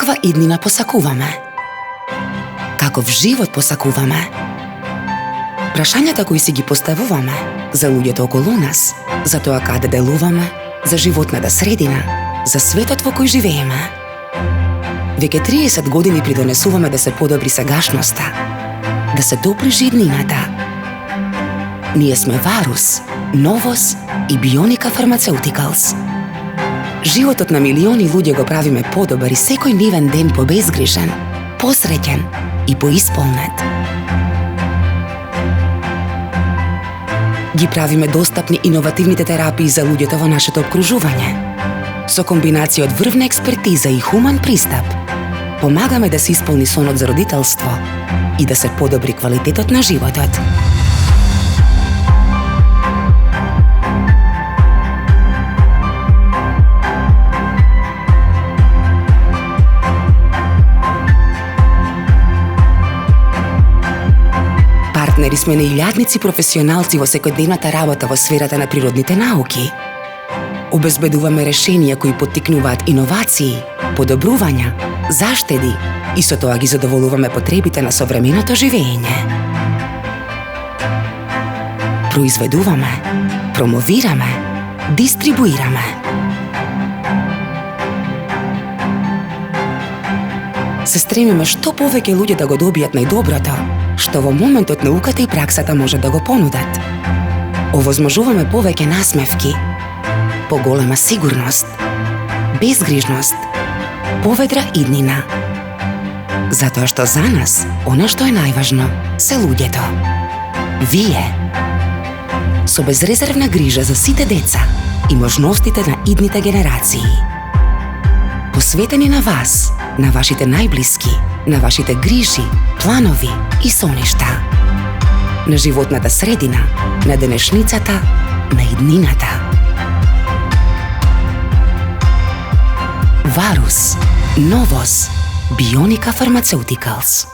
Каква иднина посакуваме? Каков живот посакуваме? Прашањата кои си ги поставуваме за луѓето околу нас, за тоа каде делуваме, за животната средина, за светот во кој живееме. Веќе 30 години придонесуваме да се подобри сегашноста, да се доближи иднината. Ние сме Варус, Новос и Бионика Фармацеутикалс. Животот на милиони луѓе го правиме подобар и секој нивен ден побезгрижен, посреќен и поисполнет. Ги правиме достапни иновативните терапии за луѓето во нашето обкружување. Со комбинација од врвна експертиза и хуман пристап, помагаме да се исполни сонот за родителство и да се подобри квалитетот на животот. Партнери сме на илјадници професионалци во секојдневната работа во сферата на природните науки. Обезбедуваме решенија кои поттикнуваат иновации, подобрувања, заштеди и со тоа ги задоволуваме потребите на современото живење. Произведуваме, промовираме, дистрибуираме. Се стремиме што повеќе луѓе да го добијат најдоброто, што во моментот науката и праксата може да го понудат. Овозможуваме повеќе насмевки, поголема сигурност, безгрижност, поведра иднина. Затоа што за нас, она што е најважно, се луѓето. Вие. Со безрезервна грижа за сите деца и можностите на идните генерации. Посветени на вас, на вашите најблиски, на вашите грижи, планови и соништа. На животната средина, на денешницата, на иднината. Варус, Новос, Бионика Фармацеутикалс.